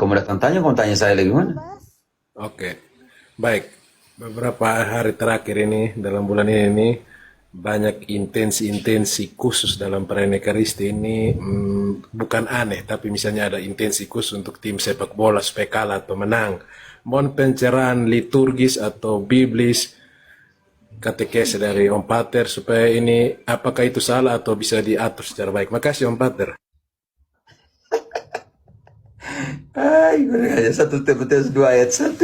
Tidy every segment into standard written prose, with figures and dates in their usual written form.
Kamu datang tanya, kamu tanya saya lagi mana? Oke, baik. Beberapa hari terakhir ini, dalam bulan ini, banyak intensi-intensi khusus dalam perayaan Ekaristi ini, bukan aneh, tapi misalnya ada intensi khusus untuk tim sepak bola supaya kalah atau menang. Mohon pencerahan liturgis atau biblis katekese dari Om Pater supaya ini apakah itu salah atau bisa diatur secara baik. Makasih Om Pater. Hai, gue aja 1 Timotius 2 ayat 1.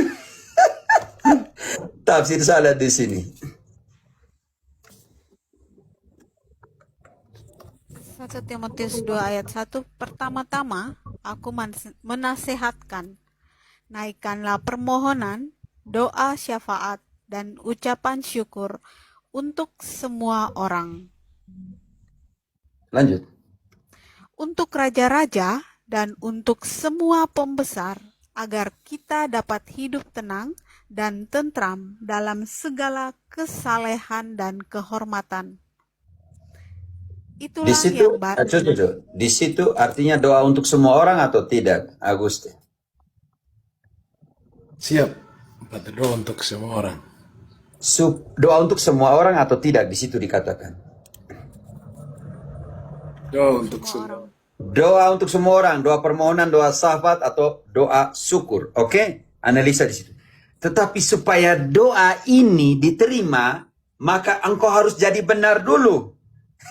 Tafsir salah di sini. 1 Timotius 2 ayat 1. Pertama-tama aku menasehatkan, naikkanlah permohonan, doa syafaat, dan ucapan syukur untuk semua orang, Lanjut. untuk raja-raja dan untuk semua pembesar, agar kita dapat hidup tenang dan tentram dalam segala kesalehan dan kehormatan. Di Itulah situ, yang baik. di situ artinya doa untuk semua orang atau tidak, Agusti? Siap, Om Pater, doa untuk semua orang. Doa untuk semua orang atau tidak, di situ dikatakan. Doa untuk semua. Doa untuk semua orang, doa permohonan, doa syafaat atau doa syukur. Oke? Analisa di situ. Tetapi supaya doa ini diterima, maka engkau harus jadi benar dulu.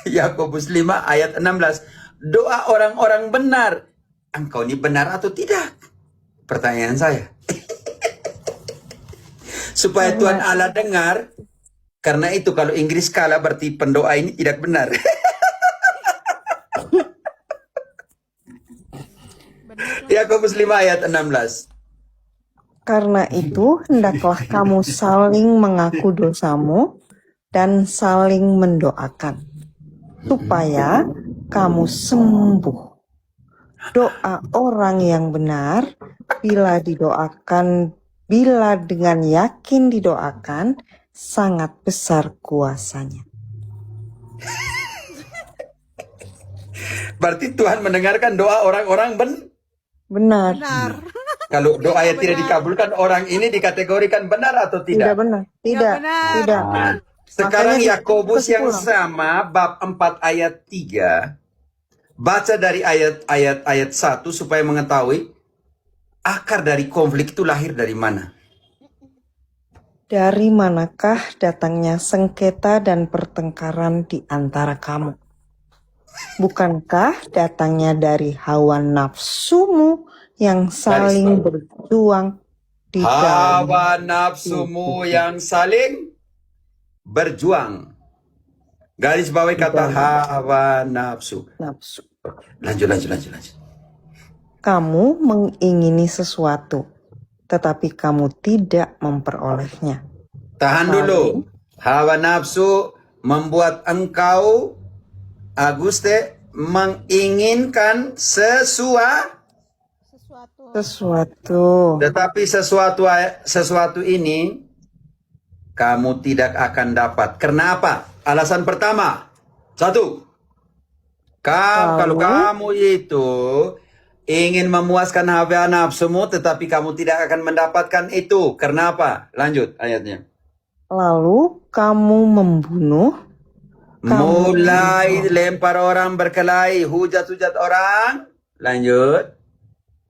Yakobus 5 ayat 16. Doa orang-orang benar. Engkau ini benar atau tidak? Pertanyaan saya. Supaya Tuhan Allah dengar. Karena itu kalau Inggris kalah berarti pendoa ini tidak benar. Yakobus 5 ayat 16. Karena itu, hendaklah kamu saling mengaku dosamu dan saling mendoakan, supaya kamu sembuh. Doa orang yang benar, bila dengan yakin didoakan, sangat besar kuasanya. Berarti Tuhan mendengarkan doa orang-orang Benar. Kalau doa yang tidak dikabulkan, orang ini dikategorikan benar atau Tidak tidak? benar. Tidak. benar. Tidak. Sekarang Makanya Yakobus yang kesimpulan. sama, bab 4 ayat 3. Baca dari ayat 1 supaya mengetahui akar dari konflik itu lahir dari mana. Dari manakah datangnya sengketa dan pertengkaran di antara kamu? Bukankah datangnya dari hawa nafsumu yang saling berjuang di dalam Hawa nafsumu yang saling berjuang. Garis bawahi kata hawa nafsu. nafsu? Lanjut. Kamu mengingini sesuatu, tetapi kamu tidak memperolehnya. Tahan dulu. Hawa nafsu membuat engkau, Aguste, menginginkan sesuatu. Tetapi sesuatu ini kamu tidak akan dapat. Kenapa? Alasan pertama. 1. Kalau kamu itu ingin memuaskan hawa nafsumu, tetapi kamu tidak akan mendapatkan itu. Kenapa? Lanjut ayatnya. Lalu kamu membunuh. Mulai lempar orang berkelahi, hujat-hujat orang. Lanjut.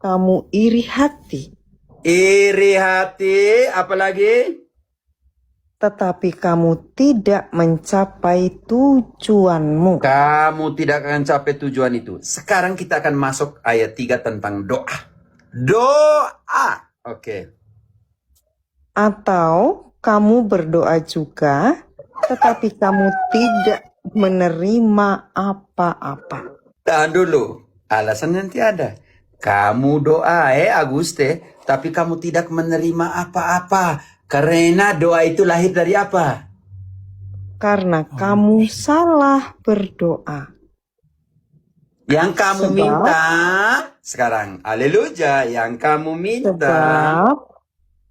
Kamu iri hati. Iri hati, apalagi? Tetapi kamu tidak mencapai tujuanmu. Kamu tidak akan capai tujuan itu. Sekarang kita akan masuk ayat 3 tentang doa. Doa. Oke. Atau kamu berdoa juga, tetapi kamu tidak menerima apa-apa. Tahan dulu. Alasan nanti ada. Kamu doa, Aguste, tapi kamu tidak menerima apa-apa. Karena doa itu lahir dari apa? Karena kamu salah berdoa. Yang kamu minta, sekarang, haleluya, yang kamu minta. Sebab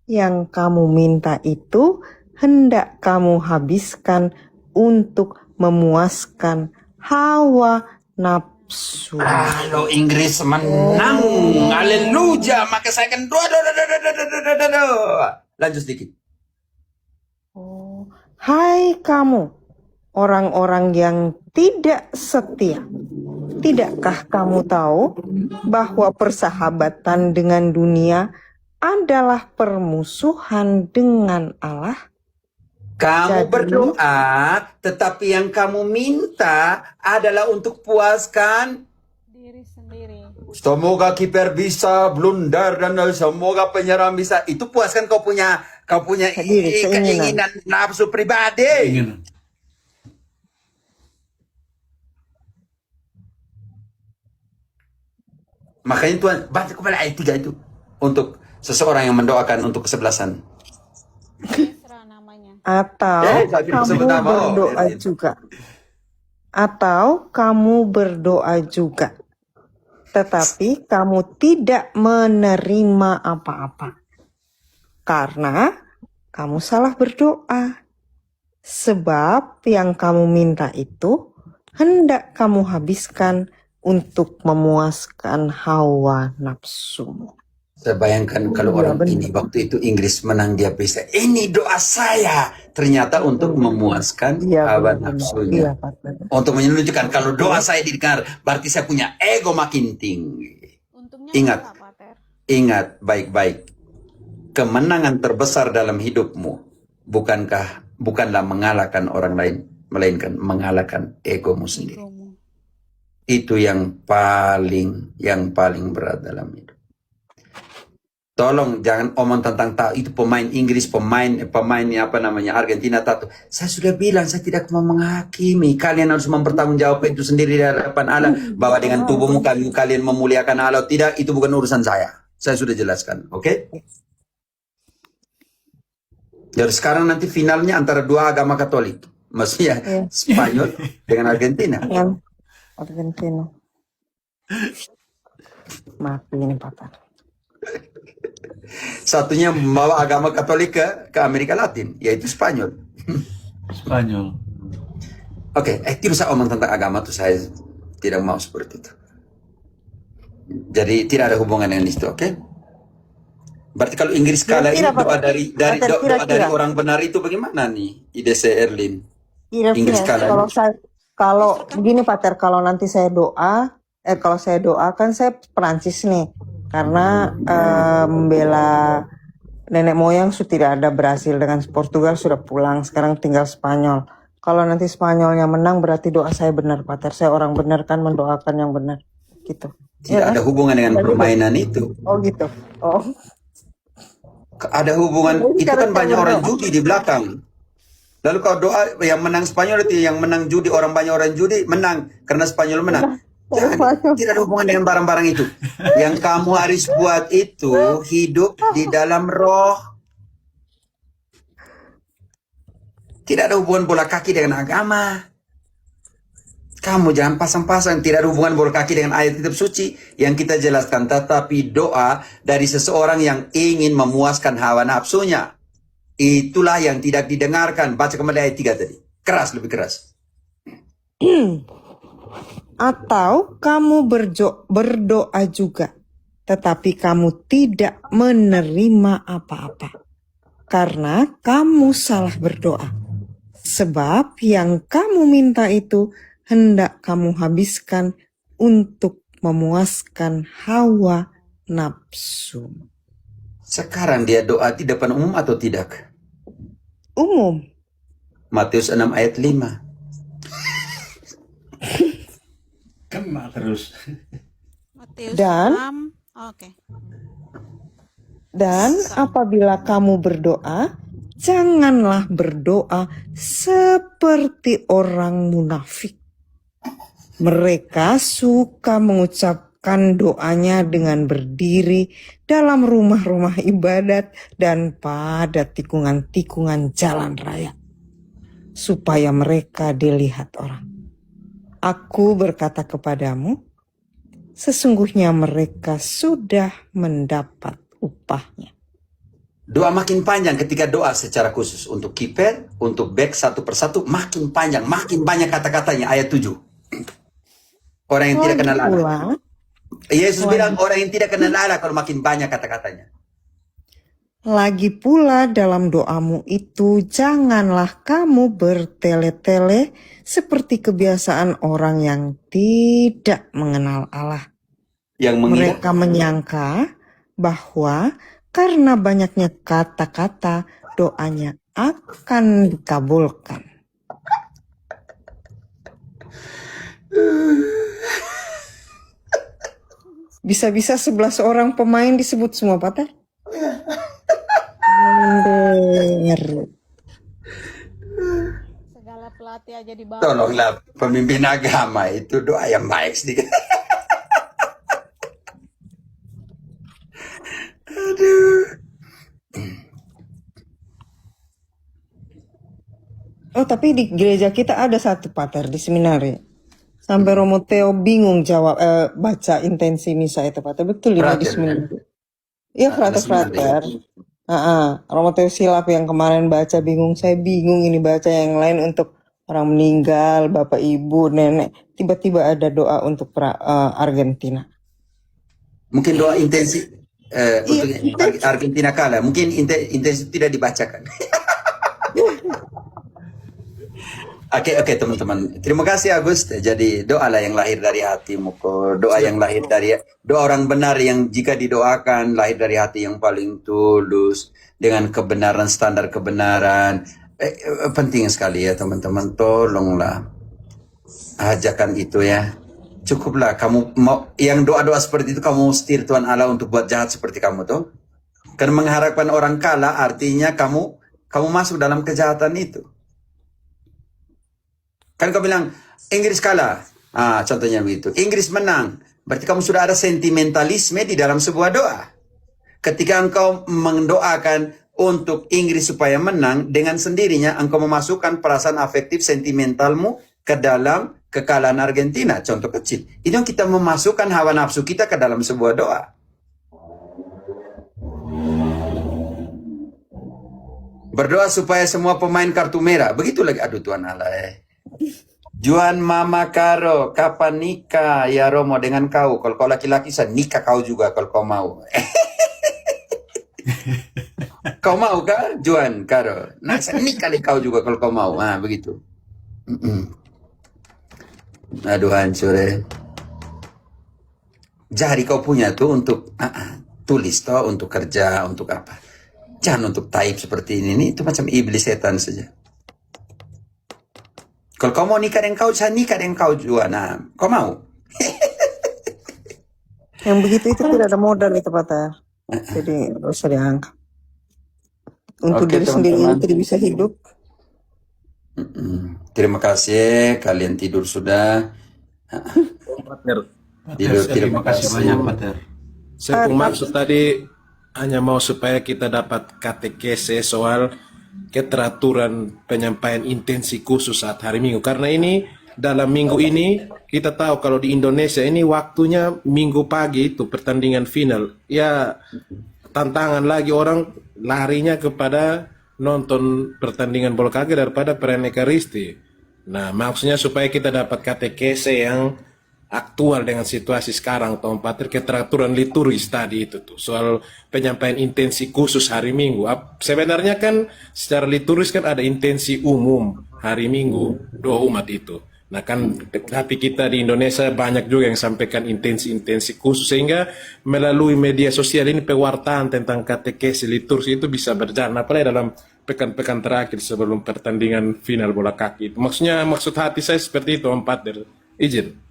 yang kamu minta itu hendak kamu habiskan untuk memuaskan hawa nafsu. Kalau Inggris menang, haleluya, maka saya akan doa. Lanjut sedikit. Oh, hai kamu, orang-orang yang tidak setia. Tidakkah kamu tahu bahwa persahabatan dengan dunia adalah permusuhan dengan Allah? Kamu Jadi, berdoa, tetapi yang kamu minta adalah untuk puaskan. Diri sendiri. Semoga kiper bisa blunder dan semoga penyerang bisa. Itu puaskan kau punya Sendiri, keinginan. keinginan nafsu pribadi. Ingin. Makanya Tuhan baca kembali ayat 3 itu untuk seseorang yang mendoakan untuk kesebelasan. Esra namanya. atau Saya kamu sebut nama. berdoa juga. Atau kamu berdoa juga. Tetapi kamu tidak menerima apa-apa. Karena kamu salah berdoa. Sebab yang kamu minta itu hendak kamu habiskan untuk memuaskan hawa nafsumu. Saya bayangkan kalau Iya, orang ini benar. waktu itu Inggris menang dia bisa. Ini doa saya. Ternyata untuk memuaskan Iya, hawa benar. Iya, nafsunya. Pak. Benar. Untuk menunjukkan kalau doa saya didengar, berarti saya punya ego makin tinggi. Untungnya Ingat. enggak, Pater. Ingat baik-baik. Kemenangan terbesar dalam hidupmu bukanlah mengalahkan orang lain, melainkan mengalahkan egomu sendiri. Egomu. Itu yang paling berat dalam hidup. Tolong jangan omong tentang itu pemain Inggris, pemain apa namanya Argentina tato. Saya sudah bilang saya tidak mau menghakimi. Kalian harus mempertanggungjawabkan itu sendiri di hadapan Allah. Bahwa dengan tubuhmu kalian memuliakan Allah. Tidak, itu bukan urusan saya. Saya sudah jelaskan, oke? Jadi sekarang nanti finalnya antara dua agama Katolik. Maksudnya Spanyol dengan Argentina. Yang Argentina. Mati ini Pak. Satunya membawa agama Katolik ke Amerika Latin, yaitu Spanyol. Spanyol. Oke, tidak usah omong tentang agama tuh, saya tidak mau seperti itu. Jadi tidak ada hubungan dengan itu, oke? Berarti kalau Inggris kalah ini Kira-kira, doa Pak. dari Kira-kira. doa dari orang benar itu bagaimana nih? IDC Erlin. Inggris Kira-kira kalah. kalau begini Pater, kalau nanti saya kalau saya doa kan saya Perancis nih, karena membela nenek moyang sudah tidak ada, berhasil dengan Portugal sudah pulang, sekarang tinggal Spanyol. Kalau nanti Spanyolnya menang berarti doa saya benar Pater, saya orang benar kan, mendoakan yang benar gitu. Tidak ada hubungan dengan permainan itu. Oh gitu. Oh. Ada hubungan, itu kan banyak orang judi di belakang. Lalu kalau doa yang menang Spanyol itu, yang menang judi, banyak orang judi menang karena Spanyol menang. Jangan, tidak ada hubungan dengan barang-barang itu. Yang kamu harus buat itu hidup di dalam roh. Tidak ada hubungan bola kaki dengan agama. Kamu jangan pasang-pasang, tidak ada hubungan bola kaki dengan ayat kitab suci yang kita jelaskan. Tetapi doa dari seseorang yang ingin memuaskan hawa nafsunya. Itulah yang tidak didengarkan. Baca kembali ayat 3 tadi. Keras, lebih keras. Atau kamu berdoa juga, tetapi kamu tidak menerima apa-apa. Karena kamu salah berdoa. Sebab yang kamu minta itu hendak kamu habiskan untuk memuaskan hawa nafsu. Sekarang dia doa di depan umum atau tidak? Umum. Matius 6 ayat 5. Kena terus. Matius Dan- 6. Oke. Dan apabila kamu berdoa, janganlah berdoa seperti orang munafik. Mereka suka mengucapkan doanya dengan berdiri dalam rumah-rumah ibadat dan pada tikungan-tikungan jalan raya, supaya mereka dilihat orang. Aku berkata kepadamu, sesungguhnya mereka sudah mendapat upahnya. Doa makin panjang ketika doa secara khusus. Untuk kiper, untuk back satu persatu, makin panjang, makin banyak kata-katanya. Ayat 7. Orang yang tidak Lagi kenal Allah. pula, Yesus bilang lagi, orang yang tidak kenal Allah kalau makin banyak kata-katanya. lagi pula dalam doamu itu janganlah kamu bertele-tele seperti kebiasaan orang yang tidak mengenal Allah. Yang mengira Mereka menyangka bahwa karena banyaknya kata-kata doanya akan dikabulkan. Bisa-bisa 11 orang pemain disebut semua, Pater. Bener. Segala pelatih aja dibawa. tolonglah pemimpin agama itu doa yang baik sedikit. Oh, tapi di gereja kita ada satu Pater di seminari. Sampai Romo Theo bingung jawab baca intensi misa itu, Pater. Betul ini di Frater kan? seminari. Iya, Ada seminari. frater. Romo Theo Silap yang kemarin baca bingung. Saya bingung ini baca yang lain untuk orang meninggal, bapak ibu, nenek. Tiba-tiba ada doa untuk Argentina. Mungkin doa intensi Iya, untuk Argentina kalah. Mungkin intensi tidak dibacakan. Oke teman-teman. Terima kasih Agus. Jadi doalah yang lahir dari hatimu. Doa yang lahir dari doa orang benar yang jika didoakan lahir dari hati yang paling tulus dengan kebenaran, standar kebenaran. Penting sekali ya teman-teman. Tolonglah ajakan itu ya. Cukuplah kamu mau yang doa-doa seperti itu kamu setir Tuhan Allah untuk buat jahat seperti kamu tuh. Karena mengharapkan orang kalah artinya kamu masuk dalam kejahatan itu. Kan kau bilang, Inggris kalah. Contohnya begitu. Inggris menang. Berarti kamu sudah ada sentimentalisme di dalam sebuah doa. Ketika engkau mendoakan untuk Inggris supaya menang, dengan sendirinya engkau memasukkan perasaan afektif sentimentalmu ke dalam kekalahan Argentina. Contoh kecil. Itu yang kita memasukkan hawa nafsu kita ke dalam sebuah doa. Berdoa supaya semua pemain kartu merah. Begitu lagi. Aduh Tuhan Allah. Juan Mama Karo, kapan nikah ya Romo dengan kau? Kalau kau laki-laki saya nikah kau juga kalau kau mau. Kau mau kah Juan Karo? Nah saya nikah kau juga kalau kau mau. Begitu. Aduh hancur Jari kau punya tuh untuk tulis toh, untuk kerja, untuk apa? Jangan untuk type seperti ini itu macam iblis setan saja. Kalau kau mau nikah dengan kau, saya nikah dengan kau juga. Nah, kau mau? Yang begitu itu tidak ada modal itu, Pater. Jadi nggak usah diangkat. Untuk Oke, diri sendiri teman-teman. tidak bisa hidup. Terima kasih kalian tidur sudah. Partner, Tidur, terima Terima kasih kasih. banyak, Pater. saya pun maksud tadi hanya mau supaya kita dapat katekese soal keteraturan penyampaian intensi khusus saat hari Minggu. Karena ini dalam minggu ini kita tahu kalau di Indonesia ini waktunya minggu pagi itu pertandingan final. Ya tantangan lagi orang larinya kepada nonton pertandingan bola kaki daripada perenekaristi. Nah maksudnya supaya kita dapat katekese yang aktual dengan situasi sekarang, Tom Pater, keteraturan liturgis tadi itu tuh soal penyampaian intensi khusus hari Minggu. Sebenarnya kan secara liturgis kan ada intensi umum hari Minggu doa umat itu. Nah kan tapi kita di Indonesia banyak juga yang sampaikan intensi-intensi khusus sehingga melalui media sosial ini pewartaan tentang katekesi liturgi itu bisa berjalan apalagi dalam pekan-pekan terakhir sebelum pertandingan final bola kaki itu. Maksud hati saya seperti itu, Om Pater. Izin.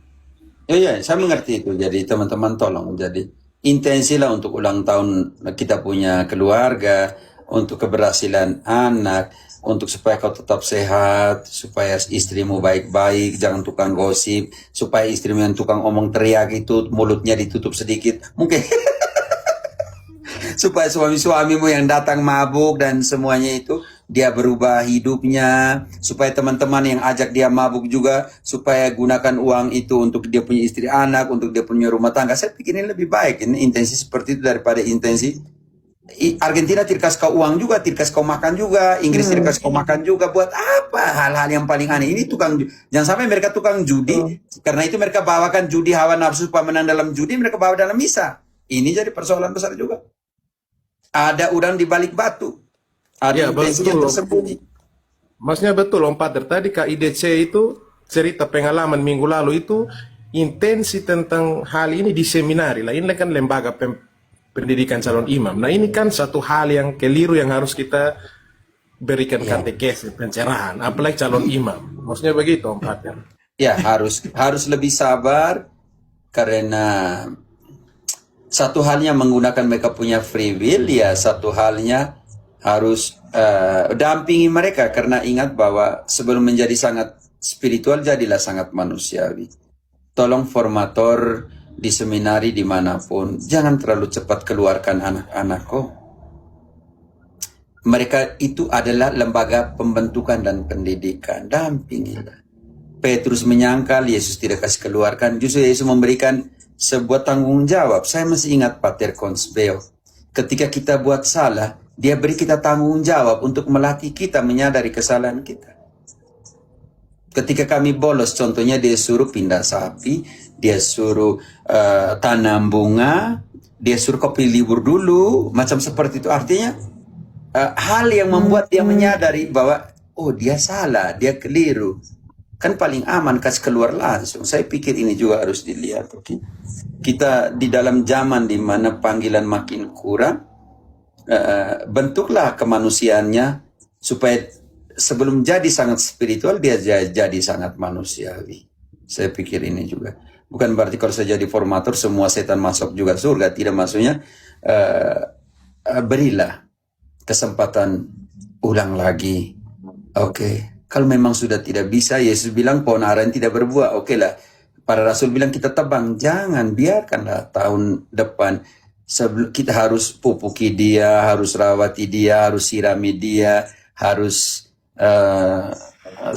Iya, saya mengerti itu. Jadi teman-teman tolong. Jadi intensilah untuk ulang tahun kita punya keluarga, untuk keberhasilan anak, untuk supaya kau tetap sehat, supaya istrimu baik-baik, jangan tukang gosip, supaya istrimu yang tukang omong teriak itu mulutnya ditutup sedikit. Mungkin supaya suami-suamimu yang datang mabuk dan semuanya itu dia berubah hidupnya, supaya teman-teman yang ajak dia mabuk juga supaya gunakan uang itu untuk dia punya istri anak, untuk dia punya rumah tangga. Saya pikir ini lebih baik ini intensi seperti itu daripada intensi Argentina tidak kasih kau uang juga, tidak kasih kau makan juga, Inggris tidak kasih kau makan juga. Buat apa hal-hal yang paling aneh ini? Jangan sampai mereka tukang judi, karena itu mereka bawakan judi hawa nafsu pemenang dalam judi, mereka bawa dalam misa. Ini jadi persoalan besar juga. Ada udang di balik batu, ada Ya, intensi yang betul. tersembunyi. Maksudnya betul Om Pater, tadi KIDC itu cerita pengalaman minggu lalu itu intensi tentang hal ini di seminari lah. Ini kan lembaga pendidikan calon imam. Nah ini kan satu hal yang keliru yang harus kita berikan katekesi, pencerahan, apalagi calon imam. Maksudnya begitu Om Pater. Ya, harus lebih sabar, karena satu halnya menggunakan mereka punya free will, ya satu halnya harus dampingi mereka, karena ingat bahwa sebelum menjadi sangat spiritual, jadilah sangat manusiawi. Tolong formator di seminari dimanapun, jangan terlalu cepat keluarkan anak-anak kok. Mereka itu adalah lembaga pembentukan dan pendidikan, dampingilah. Petrus menyangkal, Yesus tidak kasih keluarkan, justru Yesus memberikan sebuah tanggung jawab. Saya masih ingat Pater Consbeo, ketika kita buat salah, dia beri kita tanggung jawab untuk melatih kita menyadari kesalahan kita. Ketika kami bolos, contohnya dia suruh pindah sapi, dia suruh tanam bunga, dia suruh kopi libur dulu, macam seperti itu. Artinya hal yang membuat dia menyadari bahwa oh dia salah, dia keliru. Kan paling aman kasih keluar langsung. Saya pikir ini juga harus dilihat. Okay? Kita di dalam zaman di mana panggilan makin kurang, bentuklah kemanusiaannya supaya sebelum jadi sangat spiritual, dia jadi sangat manusiawi. Saya pikir ini juga. Bukan berarti kalau saya jadi formator, semua setan masuk juga surga. Tidak, maksudnya berilah kesempatan ulang lagi. Oke. Kalau memang sudah tidak bisa, Yesus bilang pohon ara yang tidak berbuah. Oke lah. Para rasul bilang kita tebang. Jangan, biarkanlah tahun depan. Kita harus pupuki dia, harus rawati dia, harus sirami dia, harus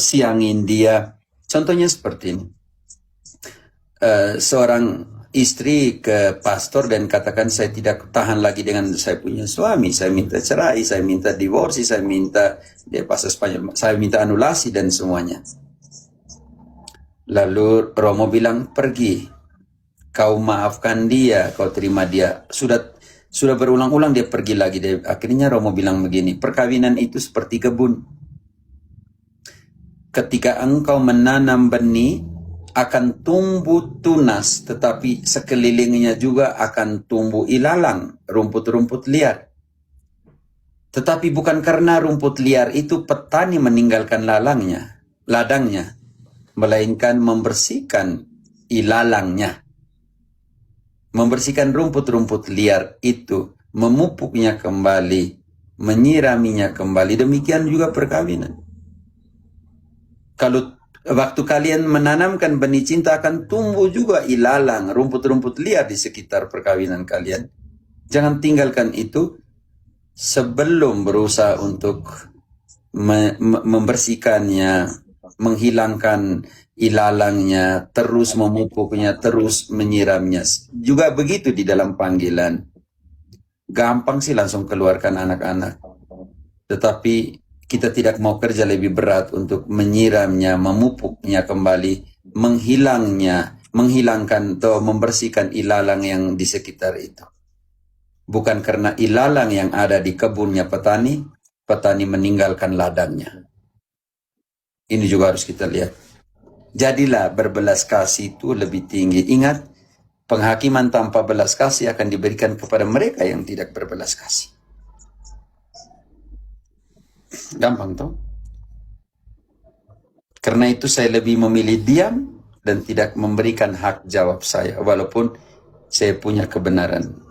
siangin dia. Contohnya seperti ini. Seorang istri ke pastor dan katakan, saya tidak tahan lagi dengan saya punya suami, saya minta cerai, saya minta divorsi, saya minta, dia bahasa Spanyol, saya minta anulasi dan semuanya. Lalu Romo bilang, pergi, kau maafkan dia, kau terima dia. Sudah berulang-ulang dia pergi lagi. Akhirnya Romo bilang begini, perkawinan itu seperti kebun. Ketika engkau menanam benih, akan tumbuh tunas, tetapi sekelilingnya juga akan tumbuh ilalang, rumput-rumput liar. Tetapi bukan karena rumput liar itu petani meninggalkan ladangnya, melainkan membersihkan ilalangnya. Membersihkan rumput-rumput liar itu, memupuknya kembali, menyiraminya kembali. Demikian juga perkawinan. Kalau waktu kalian menanamkan benih cinta, akan tumbuh juga ilalang, rumput-rumput liar di sekitar perkawinan kalian. Jangan tinggalkan itu sebelum berusaha untuk membersihkannya, menghilangkan ilalangnya, terus memupuknya, terus menyiramnya. Juga begitu di dalam panggilan. Gampang sih langsung keluarkan anak-anak. Tetapi kita tidak mau kerja lebih berat untuk menyiramnya, memupuknya kembali, menghilangkan atau membersihkan ilalang yang di sekitar itu. Bukan karena ilalang yang ada di kebunnya petani meninggalkan ladangnya. Ini juga harus kita lihat. Jadilah berbelas kasih itu lebih tinggi. Ingat, penghakiman tanpa belas kasih akan diberikan kepada mereka yang tidak berbelas kasih. Gampang toh? Karena itu saya lebih memilih diam dan tidak memberikan hak jawab saya, walaupun saya punya kebenaran.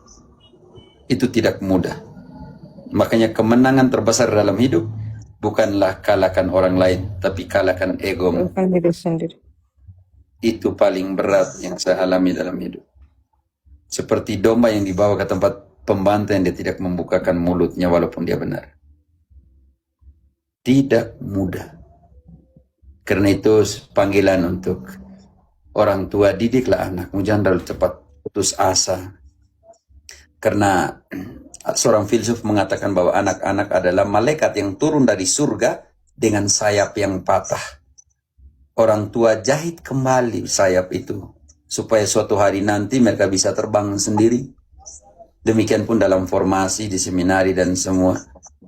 Itu tidak mudah. Makanya kemenangan terbesar dalam hidup bukanlah kalahkan orang lain, tapi kalahkan egomu. Diri sendiri. Itu paling berat yang saya alami dalam hidup. Seperti domba yang dibawa ke tempat pembantaian, dia tidak membukakan mulutnya walaupun dia benar. Tidak mudah. Karena itu panggilan untuk orang tua, didiklah anakmu, jangan terlalu cepat putus asa. Karena Seorang filsuf mengatakan bahwa anak-anak adalah malaikat yang turun dari surga dengan sayap yang patah. Orang tua jahit kembali sayap itu supaya suatu hari nanti mereka bisa terbang sendiri. Demikian pun dalam formasi di seminari dan semua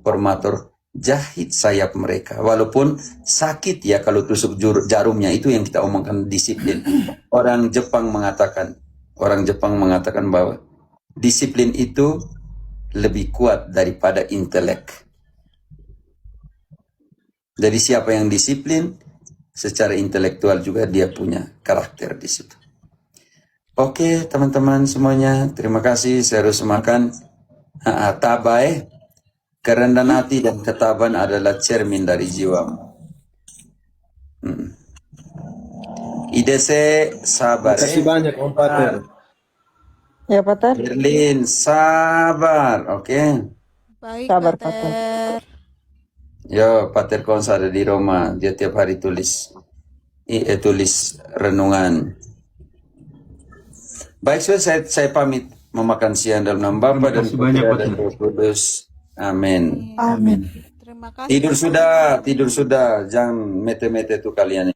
formator jahit sayap mereka. Walaupun sakit ya kalau tusuk jarumnya, itu yang kita omongkan disiplin. Orang Jepang mengatakan bahwa disiplin itu lebih kuat daripada intelek. Jadi siapa yang disiplin secara intelektual juga dia punya karakter di situ. Oke, teman-teman semuanya, terima kasih. Saya harus makan tabay. Kerendahan hati dan ketabahan adalah cermin dari jiwamu. Idese sabar. Terima kasih banyak Om Pater. Ya Pater. Berlin sabar, oke. Baik, Sabar, Pater. Yo, Pater Konsa ada di Roma. Dia tiap hari tulis renungan. Baik, saya pamit memakan siang dalam nama Bapa dan Terima kasih banyak, Putra dan Pater. Roh Kudus. Amin. Amin. Terima kasih. Tidur sudah. Jangan mete-mete tuh kalian.